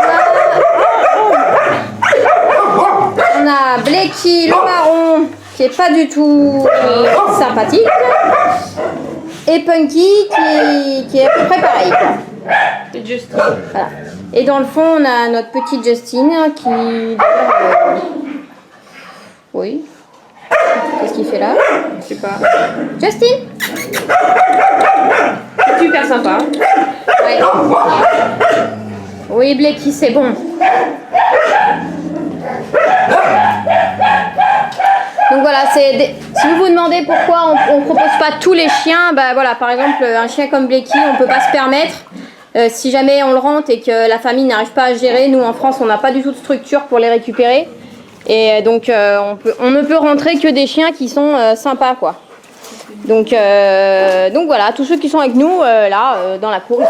on a Blacky, le marron, qui est pas du tout sympathique. Et Punky, qui est à peu près pareil. C'est Justin. Voilà. Et dans le fond, on a notre petite Justine, qui... oui. Qu'est-ce qu'il fait là? Je sais pas. Justine? Super sympa. Ouais. Oui, Blacky, c'est bon. Donc voilà, si vous vous demandez pourquoi on ne propose pas tous les chiens, bah voilà, par exemple, un chien comme Blacky, on ne peut pas se permettre. Si jamais on le rentre et que la famille n'arrive pas à gérer, nous en France, on n'a pas du tout de structure pour les récupérer. Et donc, on ne peut rentrer que des chiens qui sont sympas, quoi. Donc voilà, tous ceux qui sont avec nous, là, dans la cour,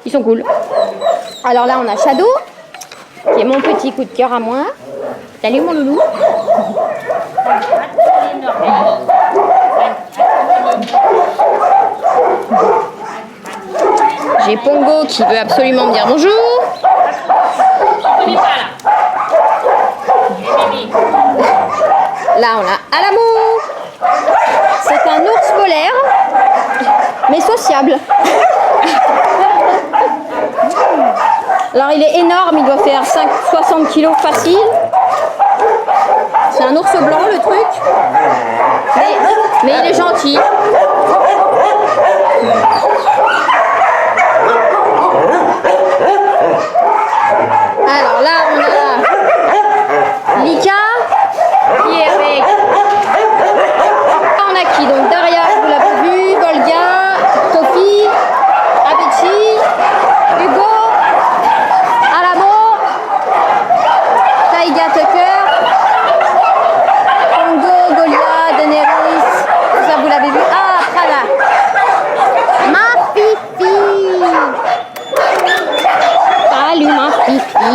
ils sont cool. Alors là, on a Shadow, qui est mon petit coup de cœur à moi. Salut mon loulou. J'ai Pongo qui veut absolument me dire bonjour. Là, on a Alamo. C'est un ours polaire, mais sociable. Alors, il est énorme, il doit faire 60 kilos facile. C'est un ours blanc, le truc. Mais il est gentil. Alors là, on a Lika qui est avec... On a qui? Donc Daria, vous l'avez vu, Golga, Sophie, Abichi, Hugo, Alamo, Taiga Tucker, Pongo, Golia, Daenerys, tout ça vous l'avez vu. Ah, Prada, ma fifi. Salut ma fifi.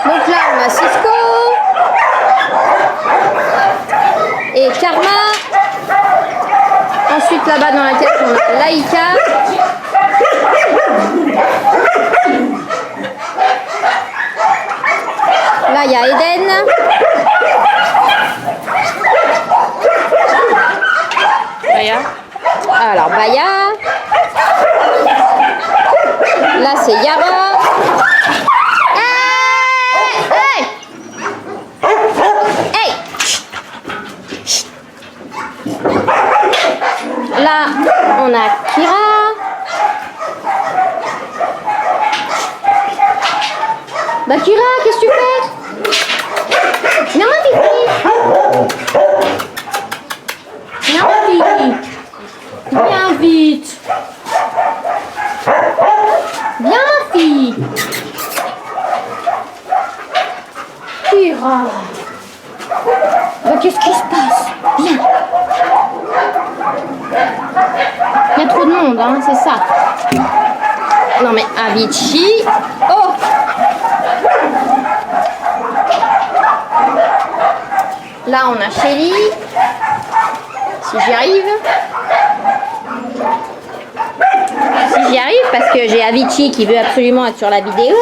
Donc là, on a Cisco et Karma. Ensuite, là-bas dans la tête, on a Laïka. Là, il y a Eden. Baya. Alors, Baya. Là, c'est Yara. Hey! Hey! Là, on a Kira. Bah Kira, qu'est-ce que tu fais? Viens ma fifi. Viens ma fifi. Viens vite. Viens ma fille. Qu'est-ce qui se passe? Viens. Il y a trop de monde, hein, c'est ça. Non mais Avicii. Oh! Là on a Shelly. Si j'y arrive. Si j'y arrive parce que j'ai Avicii qui veut absolument être sur la vidéo.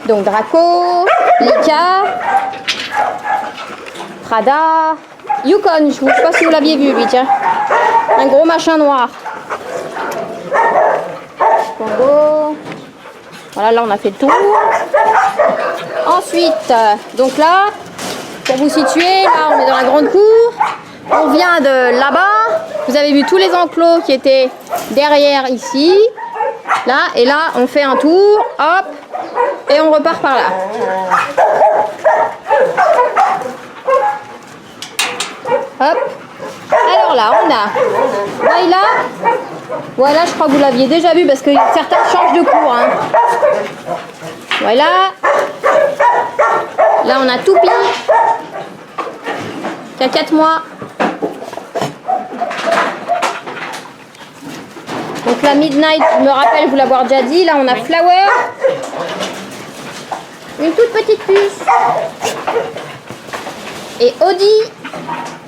Donc Draco, Lika, Prada, Yukon, je ne sais pas si vous l'aviez vu lui, tiens. Un gros machin noir. Congo. Voilà, là on a fait le tour. Ensuite, donc là, pour vous situer, là on est dans la grande cour. On vient de là-bas. Vous avez vu tous les enclos qui étaient derrière ici. Là, et là on fait un tour, hop, et on repart par là. Hop. Alors là, on a Laila. Voilà, je crois que vous l'aviez déjà vu parce que certains changent de cours. Hein. Voilà. Là, on a Toupi qui a 4 mois. Donc la Midnight, je me rappelle vous l'avoir déjà dit. Là, on a Flower. Une toute petite puce. Et Audi,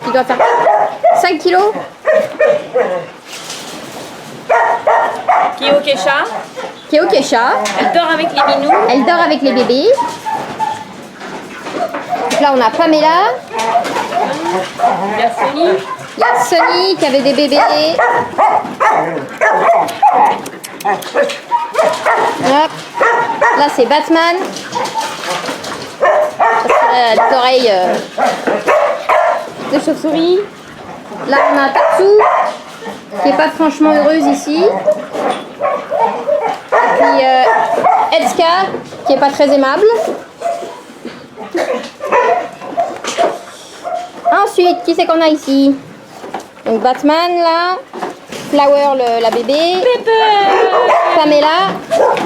qui doit faire 5 kilos. Qui est au Kesha. Qui est au Kesha. Elle dort avec les minous. Elle dort avec les bébés. Donc là, on a Pamela. Il y a Sony. Il y a Sonny qui avait des bébés. Hop. Là, c'est Batman. Les oreilles de chauve-souris. Là, on a Tatsu qui n'est pas franchement heureuse ici. Et puis Etska qui n'est pas très aimable. Ensuite, qui c'est qu'on a ici? Donc Batman là, Flower la bébé, Pamela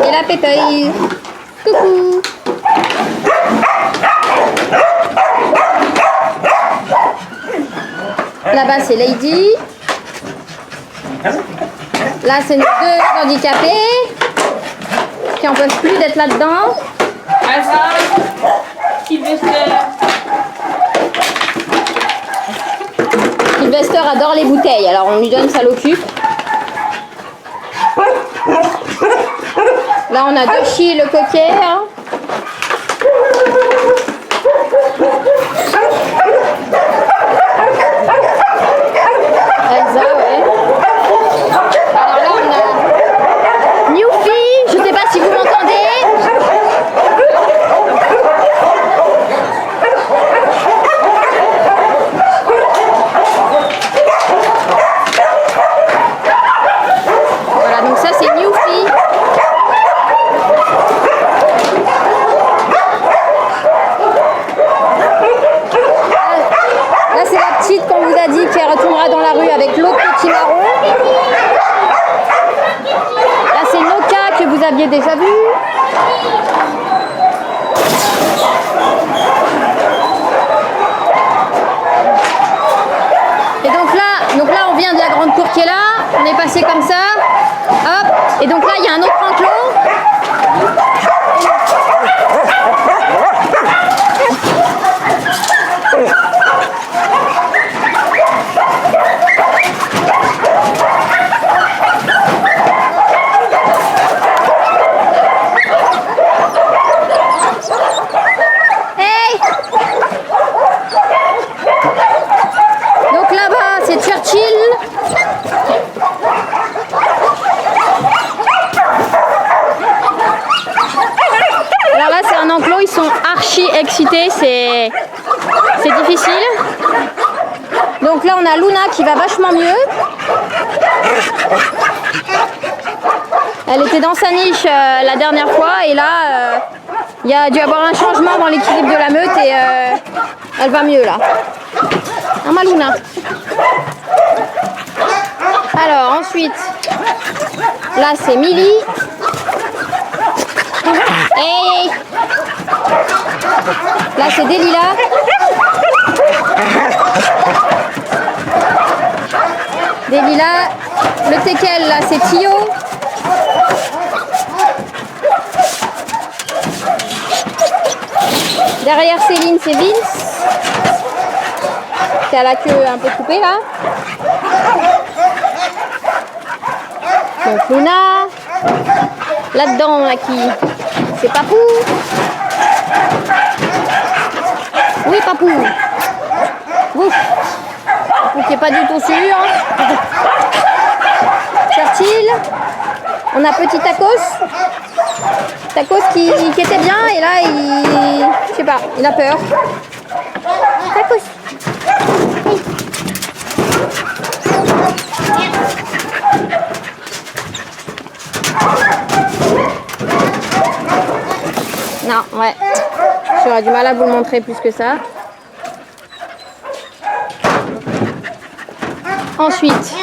et la Pépeuille. Coucou. Là-bas c'est Lady. Là c'est nos 2 handicapés qui en peuvent plus d'être là-dedans. Sylvester adore les bouteilles, alors on lui donne, ça l'occupe. Là on a Doshi le coquet. Hein. Elsa, ouais. Alors là on a Newfie, je sais pas si vous m'entendez. Voilà, donc ça c'est Newfie. Là c'est la petite qu'on vous a dit qui retournera dans la rue avec l'autre petit marron. Là c'est Noka que vous aviez déjà vu. Et donc là on vient de la grande cour qui est là. On est passé comme ça. Hop. Et donc là il y a un autre enclos. Donc là-bas, c'est Churchill. Alors là, c'est un enclos, ils sont archi excités, c'est difficile. Donc là, on a Luna qui va vachement mieux. Elle était dans sa niche la dernière fois et là, il y a dû avoir un changement dans l'équilibre de la meute et elle va mieux là. Ah, ma Luna. Alors ensuite, là c'est Millie. Hey, Delilah. Delilah. Le teckel là c'est Tio. Derrière Céline c'est Vince. Qui a la queue un peu coupée là. Donc Luna. Là-dedans là qui. C'est Papou. Oui Papou. Ouf. Papou qui est pas du tout sûr. Churchill. On a petit Tacos. Tacos qui était bien et là il. Je sais pas, il a peur. Tacos. Non, ouais. J'aurais du mal à vous le montrer plus que ça. Ensuite,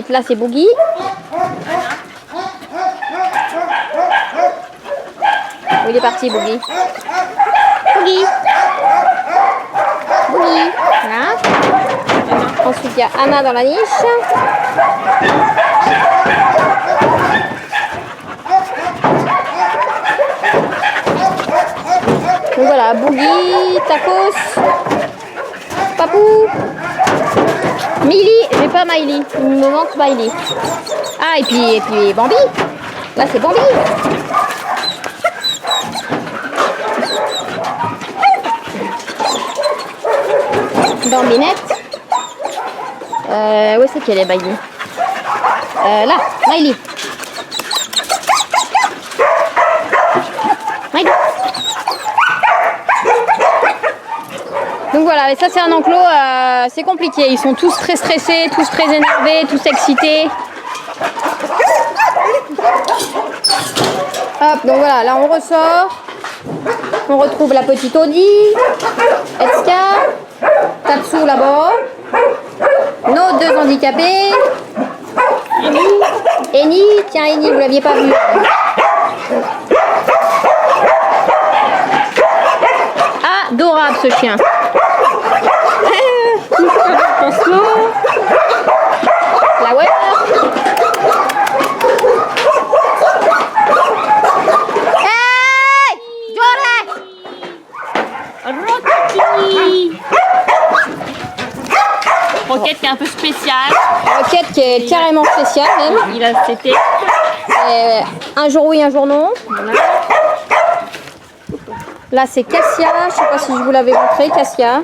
là c'est Boogie. Où il est parti, Boogie? Boogie. Boogie. Là. Ensuite, il y a Anna dans la niche. Donc voilà, Boogie, Tacos, Papou, Miley, j'ai pas Miley, il me manque Miley. Ah, et puis Bambi, là c'est Bambi. Bambinette. Où est-ce qu'elle est, Miley? Là, Miley. Miley. Donc voilà, et ça c'est un enclos, c'est compliqué. Ils sont tous très stressés, tous très énervés, tous excités. Hop, donc voilà, là on ressort. On retrouve la petite Audi, Eska, Tatsu là-bas, nos deux handicapés, Eni, tiens Eni, vous l'aviez pas vu. Adorable ce chien. La web. Hey, Roquette qui est un peu spéciale. Roquette qui est carrément spéciale même. Il a c'était. Un jour oui, un jour non. Voilà. Là c'est Cassia, je sais pas si je vous l'avais montré, Cassia.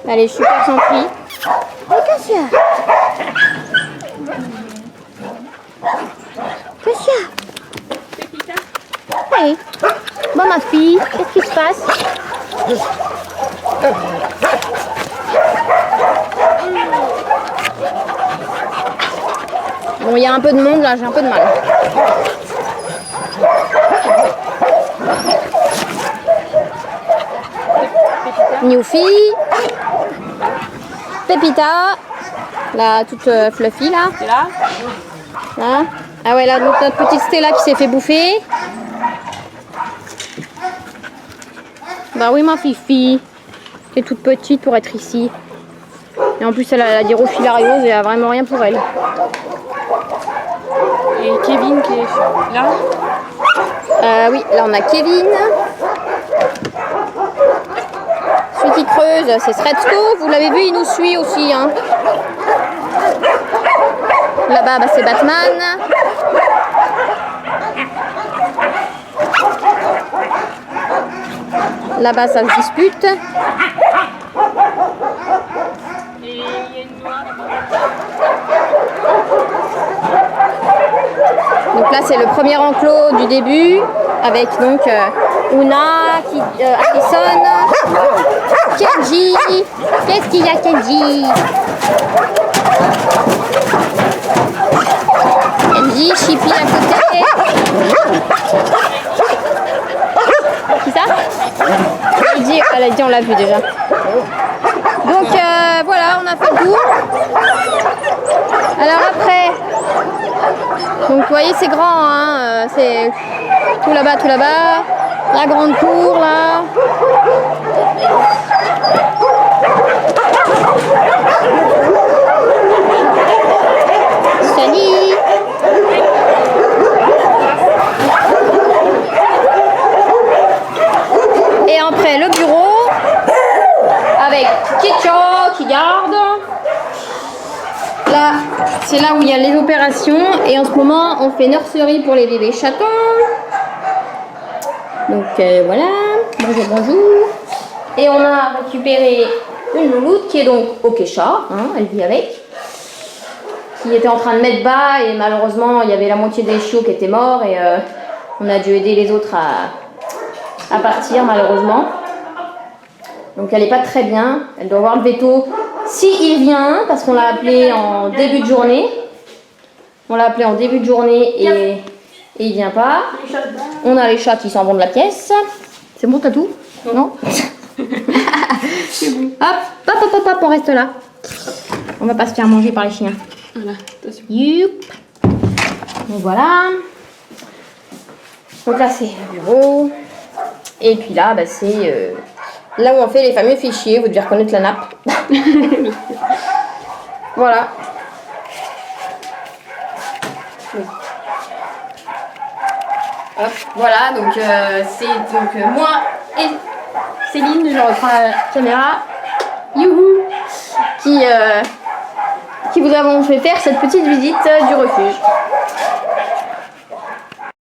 Elle est super gentille. Oh Cassia. Cassia. Oui. Bon ma fille, qu'est-ce qui se passe? Bon, il y a un peu de monde là, j'ai un peu de mal. Newfie, Pépita, la toute fluffy là. C'est là. Là. Ah ouais, là notre petite Stella qui s'est fait bouffer. Bah oui ma fifi, c'est toute petite pour être ici. Et en plus elle a des filariose et elle a vraiment rien pour elle. Et Kevin qui est là. Oui, là on a Kevin. Celui qui creuse, c'est Sredsko. Vous l'avez vu, il nous suit aussi. Hein. Là-bas, bah, c'est Batman. Là-bas, ça se dispute. Donc là, c'est le premier enclos du début. Avec donc Una, Allison, Kenji. Qu'est-ce qu'il y a, Kenji? Kenji, Chippy à côté. Qui ça? Elle a dit, on l'a vu déjà. Donc voilà, on a fait le tour. Alors après, donc vous voyez c'est grand, hein, Tout là-bas, tout là-bas. La grande cour, là. Salut. Et après, le bureau. Avec Kitcho qui garde. Là, c'est là où il y a les opérations. Et en ce moment, on fait nurserie pour les bébés chatons. Donc voilà. Bonjour, bonjour. Et on a récupéré une louloute qui est donc au Kesha. Hein, elle vit avec. Qui était en train de mettre bas. Et malheureusement, il y avait la moitié des chiots qui étaient morts. Et on a dû aider les autres à partir, malheureusement. Donc elle n'est pas très bien. Elle doit avoir le veto. Si il vient, parce qu'on l'a appelé en début de journée. On l'a appelé en début de journée et il vient pas. On a les chats qui s'en vont de la pièce. C'est bon, t'as tout? Non. C'est bon. Hop, on reste là. On va pas se faire manger par les chiens. Voilà, attention. Youp. Donc voilà. Donc là c'est le bureau. Et puis là, bah, c'est là où on fait les fameux fichiers. Vous devez reconnaître la nappe. Voilà. Hop, voilà, donc c'est donc moi et Céline, je reprends la caméra, youhou, qui vous avons fait faire cette petite visite du refuge.